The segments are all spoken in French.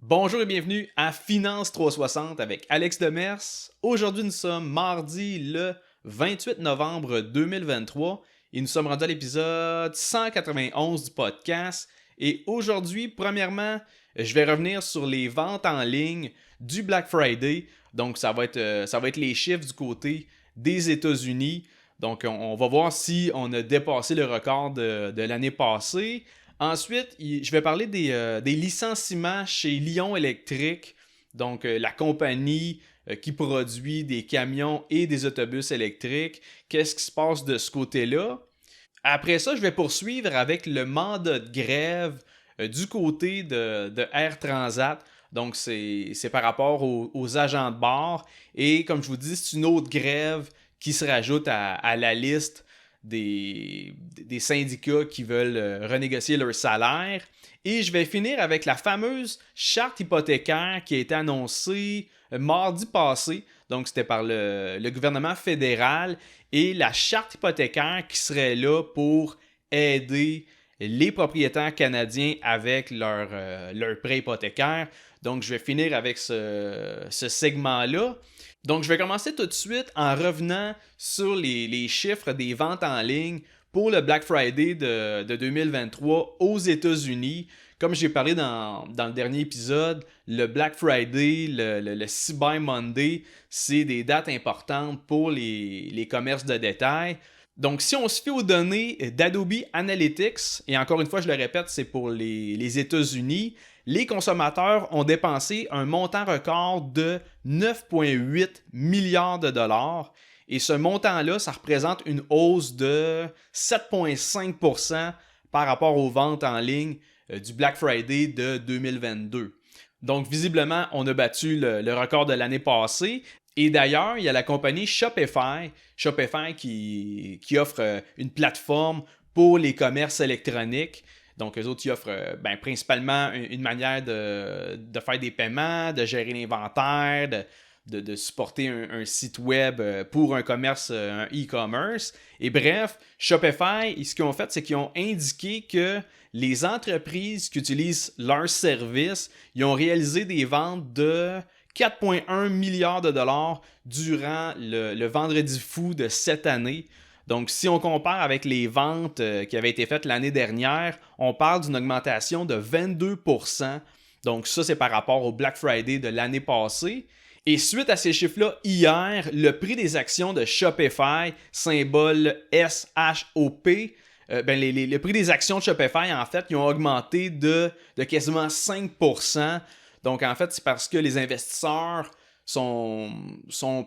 Bonjour et bienvenue à Finance 360 avec Alex Demers. Aujourd'hui, nous sommes mardi le 28 novembre 2023 et nous sommes rendus à l'épisode 191 du podcast. Et aujourd'hui, premièrement, je vais revenir sur les ventes en ligne du Black Friday. Donc, ça va être les chiffres du côté des États-Unis. Donc, on va voir si on a dépassé le record de l'année passée. Ensuite, je vais parler des licenciements chez Lion Électrique, donc la compagnie qui produit des camions et des autobus électriques. Qu'est-ce qui se passe de ce côté-là? Après ça, je vais poursuivre avec le mandat de grève du côté de Air Transat. Donc, c'est par rapport aux agents de bord. Et comme je vous dis, c'est une autre grève qui se rajoute à la liste des syndicats qui veulent renégocier leur salaire. Et je vais finir avec la fameuse charte hypothécaire qui a été annoncée mardi passé. Donc, c'était par le gouvernement fédéral. Et la charte hypothécaire qui serait là pour aider les propriétaires canadiens avec leur prêt hypothécaire. Donc, je vais finir avec ce segment-là. Donc, je vais commencer tout de suite en revenant sur les chiffres des ventes en ligne pour le Black Friday de 2023 aux États-Unis. Comme j'ai parlé dans le dernier épisode, le Black Friday, le Cyber Monday, c'est des dates importantes pour les commerces de détail. Donc, si on se fie aux données d'Adobe Analytics, et encore une fois, je le répète, c'est pour les États-Unis, les consommateurs ont dépensé un montant record de 9,8 milliards de dollars. Et ce montant-là, ça représente une hausse de 7,5% par rapport aux ventes en ligne du Black Friday de 2022. Donc, visiblement, on a battu le record de l'année passée. Et d'ailleurs, il y a la compagnie Shopify qui offre une plateforme pour les commerces électroniques. Donc, eux autres, ils offrent principalement une manière de faire des paiements, de gérer l'inventaire, de supporter un site web pour un commerce, un e-commerce. Et bref, Shopify, ce qu'ils ont fait, c'est qu'ils ont indiqué que les entreprises qui utilisent leur service, ils ont réalisé des ventes de 4,1 milliards de dollars durant le vendredi fou de cette année. Donc, si on compare avec les ventes qui avaient été faites l'année dernière, on parle d'une augmentation de 22%. Donc, ça, c'est par rapport au Black Friday de l'année passée. Et suite à ces chiffres-là, hier, le prix des actions de Shopify, symbole SHOP, le prix des actions de Shopify, en fait, ils ont augmenté de quasiment 5%. Donc, en fait, c'est parce que les investisseurs sont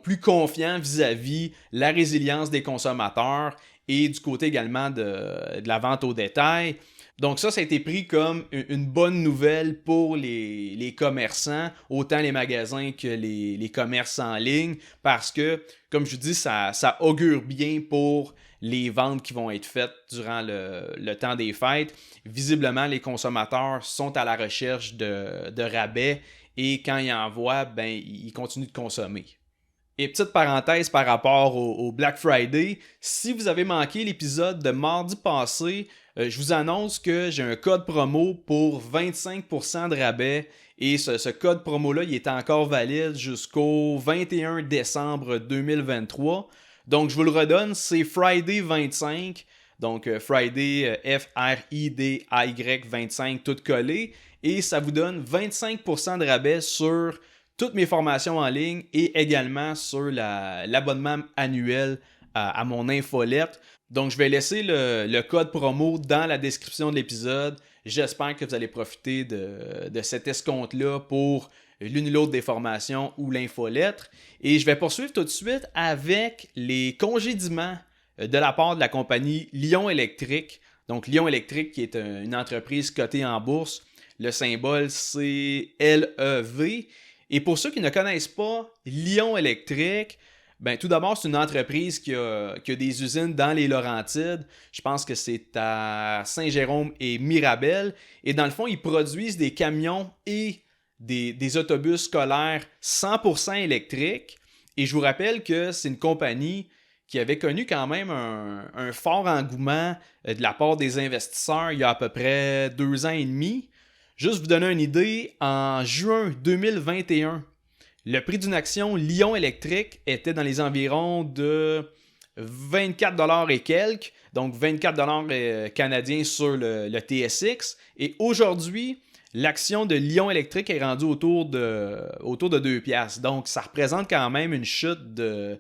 plus confiants vis-à-vis la résilience des consommateurs et du côté également de la vente au détail. Donc ça a été pris comme une bonne nouvelle pour les commerçants, autant les magasins que les commerces en ligne, parce que, comme je vous dis, ça augure bien pour les ventes qui vont être faites durant le temps des fêtes. Visiblement, les consommateurs sont à la recherche de rabais et quand ils en voient, ils continuent de consommer. Et petite parenthèse par rapport au Black Friday, si vous avez manqué l'épisode de mardi passé, je vous annonce que j'ai un code promo pour 25% de rabais et ce code promo-là, il est encore valide jusqu'au 21 décembre 2023. Donc, je vous le redonne, c'est Friday 25. Donc, Friday, F-R-I-D-A-Y 25, tout collé. Et ça vous donne 25% de rabais sur toutes mes formations en ligne et également sur l'abonnement annuel à mon infolette. Donc, je vais laisser le code promo dans la description de l'épisode. J'espère que vous allez profiter de cet escompte-là pour l'une ou l'autre des formations ou l'infolettre. Et je vais poursuivre tout de suite avec les congédiements de la part de la compagnie Lion Électrique. Donc, Lion Électrique qui est une entreprise cotée en bourse. Le symbole, c'est LEV. Et pour ceux qui ne connaissent pas Lion Électrique, tout d'abord, c'est une entreprise qui a des usines dans les Laurentides. Je pense que c'est à Saint-Jérôme et Mirabel. Et dans le fond, ils produisent des camions et des autobus scolaires 100% électriques. Et je vous rappelle que c'est une compagnie qui avait connu quand même un fort engouement de la part des investisseurs il y a à peu près 2 ans et demi. Juste vous donner une idée, en juin 2021, le prix d'une action Lion Électrique était dans les environs de 24$ et quelques, donc 24$ canadiens sur le TSX. Et aujourd'hui, l'action de Lion Électrique est rendue autour de 2$. Donc, ça représente quand même une chute de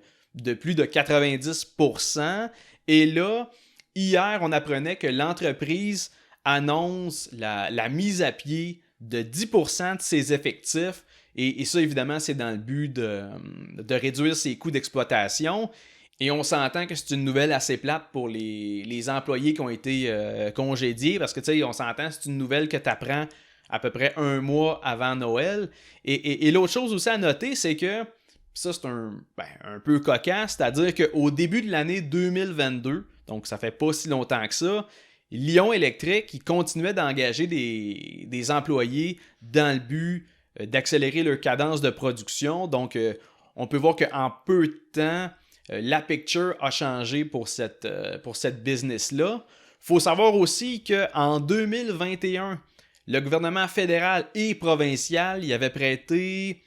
plus de 90%. Et là, hier, on apprenait que l'entreprise annonce la mise à pied de 10% de ses effectifs. Et ça, évidemment, c'est dans le but de réduire ses coûts d'exploitation. Et on s'entend que c'est une nouvelle assez plate pour les employés qui ont été congédiés. Parce que, tu sais, on s'entend, c'est une nouvelle que tu apprends à peu près un mois avant Noël. Et l'autre chose aussi à noter, c'est que, ça c'est un peu cocasse, c'est-à-dire qu'au début de l'année 2022, donc ça fait pas si longtemps que ça, Lion Électrique, il continuait d'engager des employés dans le but d'accélérer leur cadence de production. Donc, on peut voir qu'en peu de temps, la picture a changé pour cette business-là. Il faut savoir aussi qu'en 2021, le gouvernement fédéral et provincial il avait prêté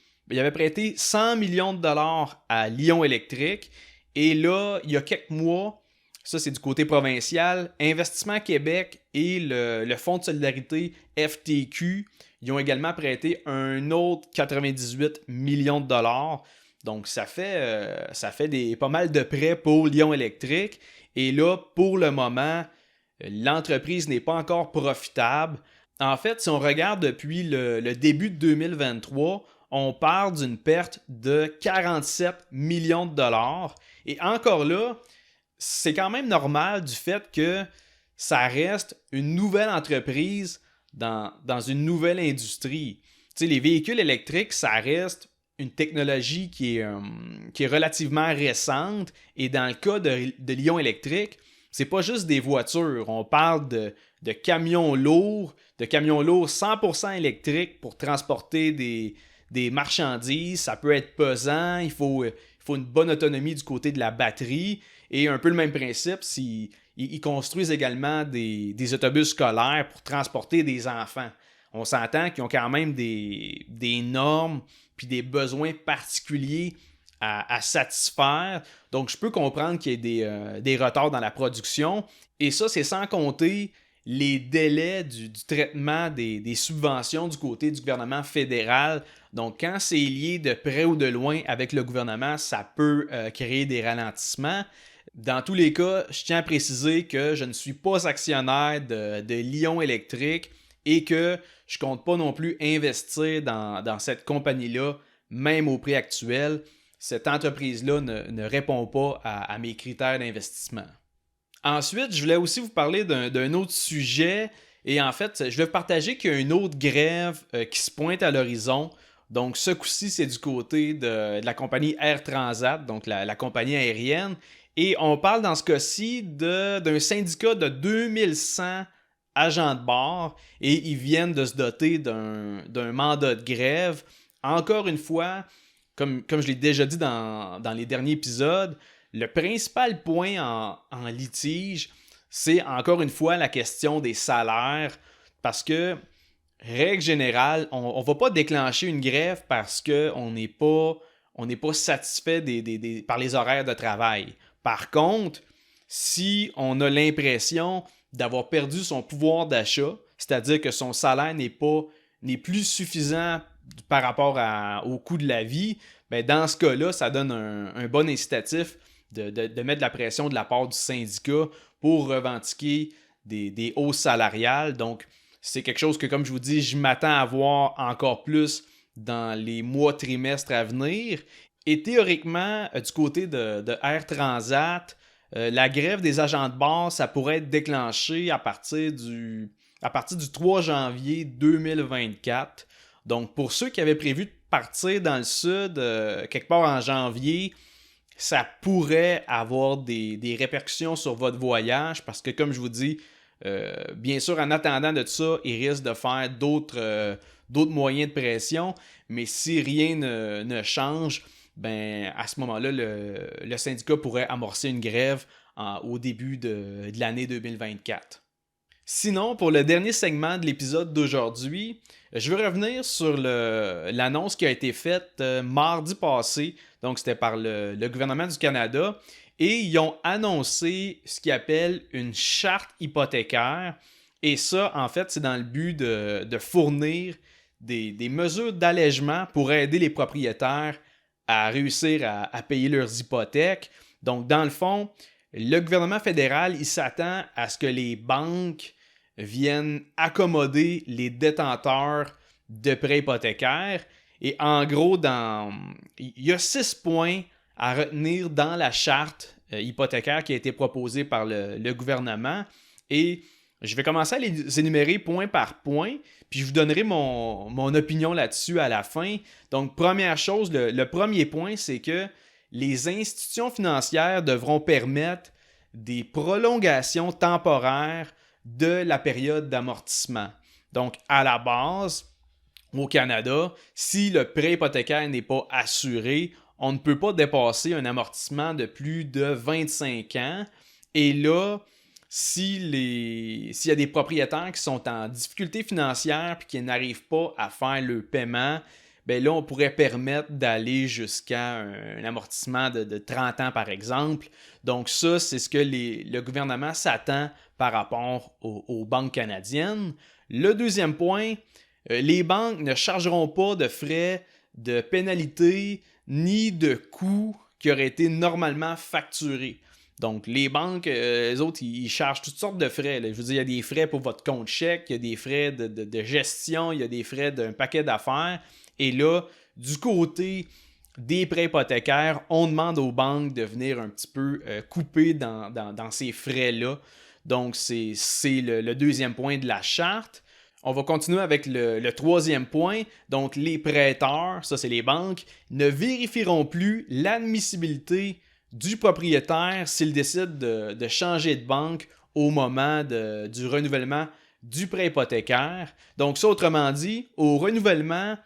100 millions de dollars à Lion Électrique. Et là, il y a quelques mois, ça c'est du côté provincial, Investissement Québec et le Fonds de solidarité FTQ, ils ont également prêté un autre 98 millions de dollars. Donc ça fait pas mal de prêts pour Lion Électrique. Et là, pour le moment, l'entreprise n'est pas encore profitable. En fait, si on regarde depuis le début de 2023, on parle d'une perte de 47 millions de dollars. Et encore là, c'est quand même normal du fait que ça reste une nouvelle entreprise dans une nouvelle industrie. Tu sais, les véhicules électriques, ça reste une technologie qui est relativement récente. Et dans le cas de Lion Électrique, c'est pas juste des voitures. On parle de camions lourds 100% électriques pour transporter des marchandises. Ça peut être pesant, il faut une bonne autonomie du côté de la batterie. Et un peu le même principe, ils construisent également des autobus scolaires pour transporter des enfants. On s'entend qu'ils ont quand même des normes puis des besoins particuliers à satisfaire. Donc, je peux comprendre qu'il y ait des retards dans la production. Et ça, c'est sans compter les délais du traitement des subventions du côté du gouvernement fédéral. Donc, quand c'est lié de près ou de loin avec le gouvernement, ça peut créer des ralentissements. Dans tous les cas, je tiens à préciser que je ne suis pas actionnaire de Lion Électrique et que je ne compte pas non plus investir dans cette compagnie-là, même au prix actuel. Cette entreprise-là ne répond pas à mes critères d'investissement. Ensuite, je voulais aussi vous parler d'un autre sujet. Et en fait, je vais vous partager qu'il y a une autre grève qui se pointe à l'horizon. Donc, ce coup-ci, c'est du côté de la compagnie Air Transat, donc la compagnie aérienne. Et on parle dans ce cas-ci d'un syndicat de 2100 agents de bord. Et ils viennent de se doter d'un mandat de grève. Encore une fois, comme je l'ai déjà dit dans les derniers épisodes, le principal point en litige, c'est encore une fois la question des salaires. Parce que, règle générale, on ne va pas déclencher une grève parce qu'on n'est pas satisfait par les horaires de travail. Par contre, si on a l'impression d'avoir perdu son pouvoir d'achat, c'est-à-dire que son salaire n'est plus suffisant par rapport au coût de la vie, ben dans ce cas-là, ça donne un bon incitatif de mettre de la pression de la part du syndicat pour revendiquer des hausses salariales. Donc, c'est quelque chose que, comme je vous dis, je m'attends à voir encore plus dans les mois, trimestres à venir. Et théoriquement, du côté de Air Transat, la grève des agents de bord, ça pourrait être déclenché à partir du 3 janvier 2024. Donc, pour ceux qui avaient prévu de partir dans le sud, quelque part en janvier, ça pourrait avoir des répercussions sur votre voyage parce que, comme je vous dis, bien sûr, en attendant de ça, il risque de faire d'autres moyens de pression, mais si rien ne change, ben à ce moment-là, le syndicat pourrait amorcer une grève au début de l'année 2024. Sinon, pour le dernier segment de l'épisode d'aujourd'hui, je veux revenir sur l'annonce qui a été faite mardi passé. Donc, c'était par le gouvernement du Canada. Et ils ont annoncé ce qu'ils appellent une charte hypothécaire. Et ça, en fait, c'est dans le but de fournir des mesures d'allègement pour aider les propriétaires à réussir à payer leurs hypothèques. Donc, dans le fond, le gouvernement fédéral, il s'attend à ce que les banques viennent accommoder les détenteurs de prêts hypothécaires. Et en gros, il y a 6 points à retenir dans la charte hypothécaire qui a été proposée par le gouvernement. Et je vais commencer à les énumérer point par point, puis je vous donnerai mon opinion là-dessus à la fin. Donc, première chose, le premier point, c'est que les institutions financières devront permettre des prolongations temporaires de la période d'amortissement. Donc, à la base, au Canada, si le prêt hypothécaire n'est pas assuré, on ne peut pas dépasser un amortissement de plus de 25 ans. Et là, s'il y a des propriétaires qui sont en difficulté financière et qui n'arrivent pas à faire le paiement, ben là, on pourrait permettre d'aller jusqu'à un amortissement de 30 ans, par exemple. Donc ça, c'est ce que le gouvernement s'attend par rapport aux banques canadiennes. Le deuxième point, les banques ne chargeront pas de frais de pénalité ni de coûts qui auraient été normalement facturés. Donc, les banques, les autres, ils chargent toutes sortes de frais. Là. Je veux dire, il y a des frais pour votre compte chèque, il y a des frais de gestion, il y a des frais d'un paquet d'affaires. Et là, du côté des prêts hypothécaires, on demande aux banques de venir un petit peu couper dans ces frais-là. Donc, c'est le deuxième point de la charte. On va continuer avec le troisième point. Donc, les prêteurs, ça c'est les banques, ne vérifieront plus l'admissibilité du propriétaire s'il décide de changer de banque au moment du renouvellement du prêt hypothécaire. Donc, ça, autrement dit, au renouvellement,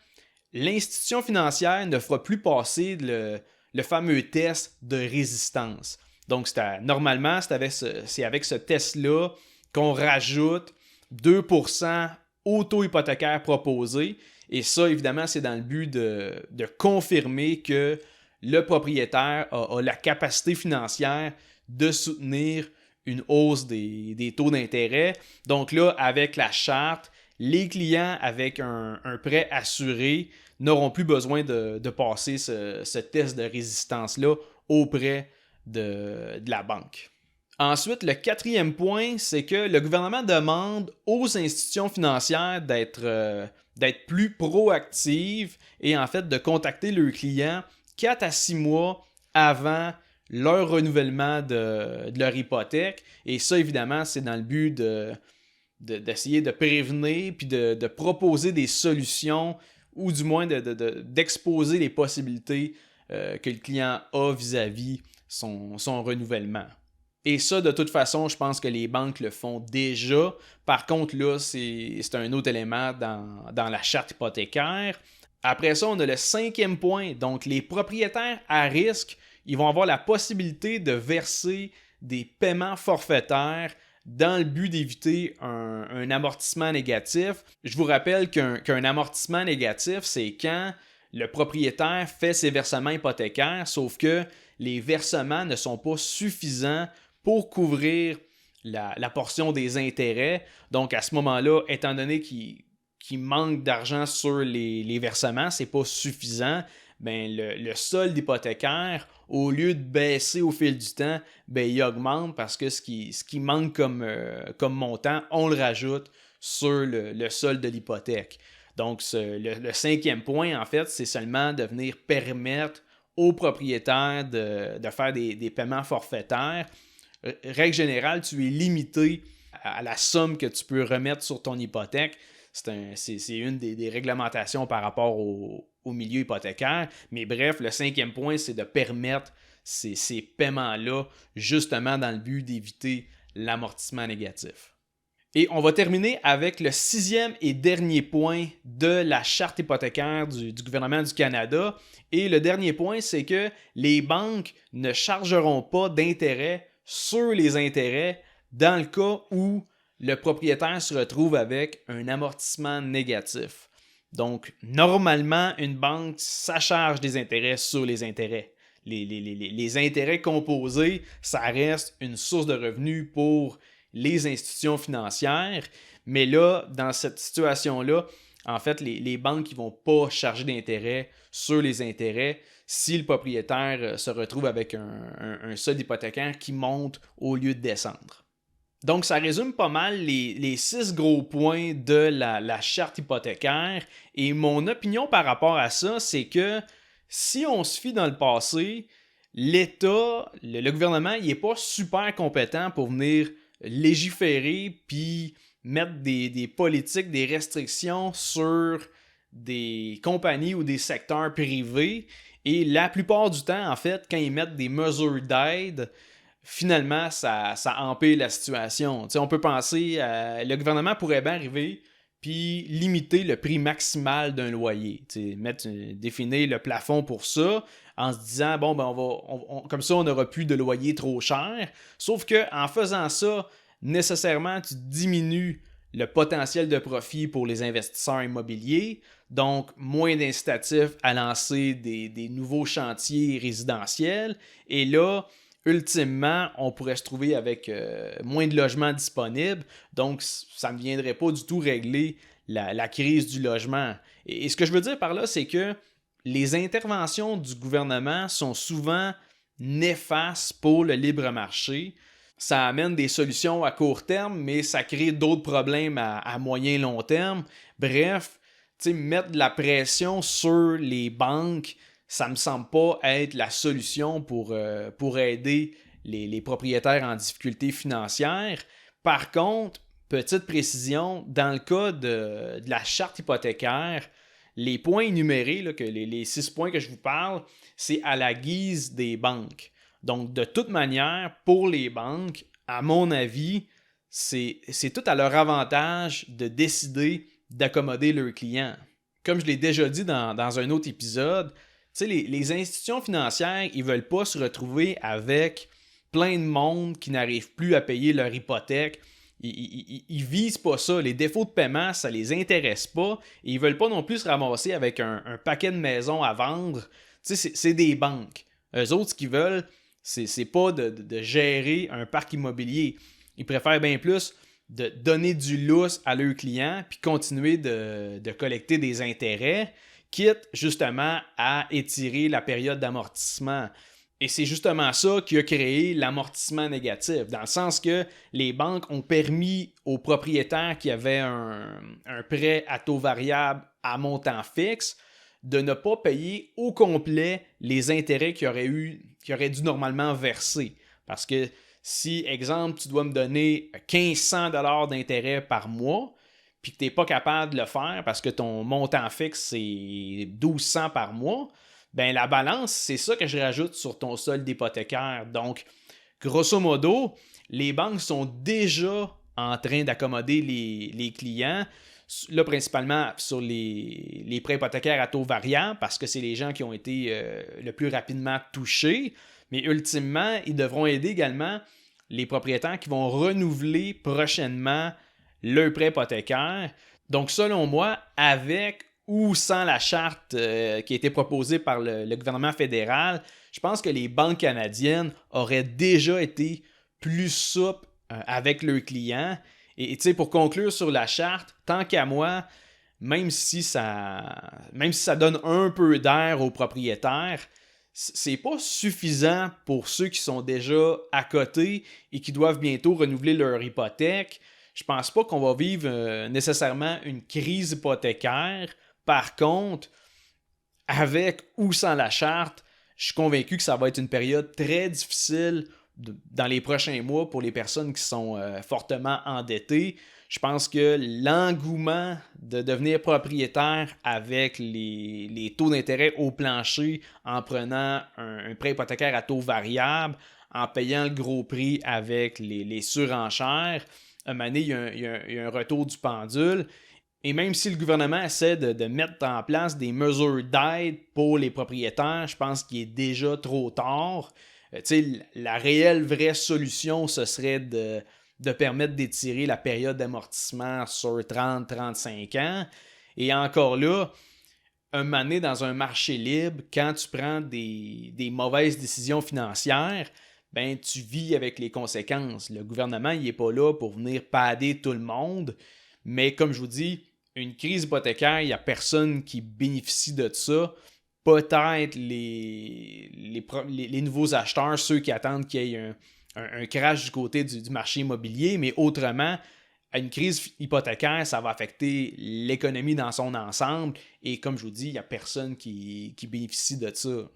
l'institution financière ne fera plus passer le fameux test de résistance. Donc, normalement, c'est avec ce test-là qu'on rajoute 2% au taux hypothécaire proposé. Et ça, évidemment, c'est dans le but de confirmer que le propriétaire a la capacité financière de soutenir une hausse des taux d'intérêt. Donc là, avec la charte, les clients avec un prêt assuré n'auront plus besoin de passer ce test de résistance-là auprès de la banque. Ensuite, le quatrième point, c'est que le gouvernement demande aux institutions financières d'être plus proactives et en fait de contacter leurs clients 4 à 6 mois avant leur renouvellement de leur hypothèque. Et ça, évidemment, c'est dans le but d'essayer de prévenir puis de proposer des solutions ou du moins d'exposer les possibilités que le client a vis-à-vis son renouvellement. Et ça, de toute façon, je pense que les banques le font déjà. Par contre, là, c'est un autre élément dans la charte hypothécaire. Après ça, on a le cinquième point. Donc, les propriétaires à risque, ils vont avoir la possibilité de verser des paiements forfaitaires dans le but d'éviter un amortissement négatif. Je vous rappelle qu'un amortissement négatif, c'est quand le propriétaire fait ses versements hypothécaires, sauf que les versements ne sont pas suffisants pour couvrir la portion des intérêts. Donc, à ce moment-là, étant donné qu'il manque d'argent sur les versements, c'est pas suffisant, ben le solde hypothécaire, au lieu de baisser au fil du temps, ben il augmente parce que ce qui manque comme montant, on le rajoute sur le solde de l'hypothèque. Donc, le cinquième point, en fait, c'est seulement de venir permettre aux propriétaires de faire des paiements forfaitaires. Règle générale, tu es limité à la somme que tu peux remettre sur ton hypothèque. C'est une des réglementations par rapport au milieu hypothécaire. Mais bref, le cinquième point, c'est de permettre ces paiements-là justement dans le but d'éviter l'amortissement négatif. Et on va terminer avec le sixième et dernier point de la charte hypothécaire du gouvernement du Canada. Et le dernier point, c'est que les banques ne chargeront pas d'intérêt sur les intérêts dans le cas où le propriétaire se retrouve avec un amortissement négatif. Donc, normalement, une banque, ça charge des intérêts sur les intérêts. Les intérêts composés, ça reste une source de revenus pour les institutions financières. Mais là, dans cette situation-là, en fait, les banques ne vont pas charger d'intérêts sur les intérêts si le propriétaire se retrouve avec un solde hypothécaire qui monte au lieu de descendre. Donc, ça résume pas mal les 6 gros points de la charte hypothécaire. Et mon opinion par rapport à ça, c'est que si on se fie dans le passé, l'État, le gouvernement, il n'est pas super compétent pour venir légiférer puis mettre des politiques, des restrictions sur des compagnies ou des secteurs privés. Et la plupart du temps, en fait, quand ils mettent des mesures d'aide, finalement, ça empire la situation. T'sais, on peut penser, le gouvernement pourrait bien arriver puis limiter le prix maximal d'un loyer. Définir le plafond pour ça en se disant, bon, ben comme ça, on n'aura plus de loyer trop cher. Sauf qu'en faisant ça, nécessairement, tu diminues le potentiel de profit pour les investisseurs immobiliers, donc moins d'incitatifs à lancer des nouveaux chantiers résidentiels. Et là, ultimement, on pourrait se trouver avec moins de logements disponibles, donc ça ne viendrait pas du tout régler la crise du logement. Et ce que je veux dire par là, c'est que les interventions du gouvernement sont souvent néfastes pour le libre marché. Ça amène des solutions à court terme, mais ça crée d'autres problèmes à moyen et long terme. Bref, mettre de la pression sur les banques, ça me semble pas être la solution pour aider les propriétaires en difficulté financière. Par contre, petite précision, dans le cas de la charte hypothécaire, les points énumérés, là, les 6 points que je vous parle, c'est à la guise des banques. Donc, de toute manière, pour les banques, à mon avis, c'est tout à leur avantage de décider d'accommoder leurs clients. Comme je l'ai déjà dit dans un autre épisode, les institutions financières, ils ne veulent pas se retrouver avec plein de monde qui n'arrive plus à payer leur hypothèque. Ils visent pas ça. Les défauts de paiement, ça les intéresse pas. Et ils veulent pas non plus se ramasser avec un paquet de maisons à vendre. C'est des banques. Eux autres, ce qu'ils veulent, c'est pas de gérer un parc immobilier. Ils préfèrent bien plus de donner du lousse à leurs clients puis continuer de collecter des intérêts, quitte justement à étirer la période d'amortissement. Et c'est justement ça qui a créé l'amortissement négatif, dans le sens que les banques ont permis aux propriétaires qui avaient un prêt à taux variable à montant fixe de ne pas payer au complet les intérêts qu'ils auraient dû normalement verser. Parce que si, exemple, tu dois me donner 1500 $ d'intérêt par mois, puis que tu n'es pas capable de le faire parce que ton montant fixe, c'est 1200 par mois, ben la balance, c'est ça que je rajoute sur ton solde hypothécaire. Donc, grosso modo, les banques sont déjà en train d'accommoder les clients, là principalement sur les prêts hypothécaires à taux variable, parce que c'est les gens qui ont été le plus rapidement touchés, mais ultimement, ils devront aider également les propriétaires qui vont renouveler prochainement leur prêt hypothécaire. Donc, selon moi, avec ou sans la charte qui a été proposée par le gouvernement fédéral, je pense que les banques canadiennes auraient déjà été plus souples avec leurs clients. Et pour conclure sur la charte, tant qu'à moi, même si ça donne un peu d'air aux propriétaires, c'est pas suffisant pour ceux qui sont déjà à côté et qui doivent bientôt renouveler leur hypothèque. Je pense pas qu'on va vivre nécessairement une crise hypothécaire. Par contre, avec ou sans la charte, je suis convaincu que ça va être une période très difficile dans les prochains mois pour les personnes qui sont fortement endettées. Je pense que l'engouement de devenir propriétaire avec les taux d'intérêt au plancher en prenant un prêt hypothécaire à taux variable, en payant le gros prix avec les surenchères, à un moment donné, il y a un retour du pendule. Et même si le gouvernement essaie de mettre en place des mesures d'aide pour les propriétaires, je pense qu'il est déjà trop tard. La réelle vraie solution, ce serait de permettre d'étirer la période d'amortissement sur 30-35 ans. Et encore là, un moment donné, dans un marché libre, quand tu prends des mauvaises décisions financières, ben tu vis avec les conséquences. Le gouvernement, il n'est pas là pour venir padder tout le monde, mais comme je vous dis, une crise hypothécaire, il n'y a personne qui bénéficie de ça. Peut-être les nouveaux acheteurs, ceux qui attendent qu'il y ait un crash du côté du marché immobilier, mais autrement, une crise hypothécaire, ça va affecter l'économie dans son ensemble. Et comme je vous dis, il n'y a personne qui bénéficie de ça.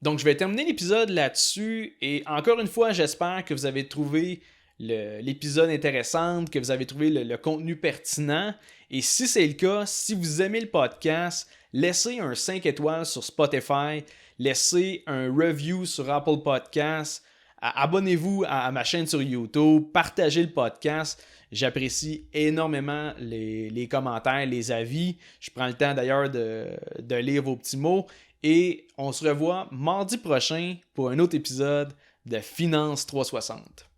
Donc, je vais terminer l'épisode là-dessus. Et encore une fois, j'espère que vous avez trouvé l'épisode intéressant, que vous avez trouvé le contenu pertinent. Et si c'est le cas, si vous aimez le podcast, laissez un 5 étoiles sur Spotify, laissez un review sur Apple Podcasts, abonnez-vous à ma chaîne sur YouTube, partagez le podcast. J'apprécie énormément les commentaires, les avis. Je prends le temps d'ailleurs de lire vos petits mots. Et on se revoit mardi prochain pour un autre épisode de Finance 360.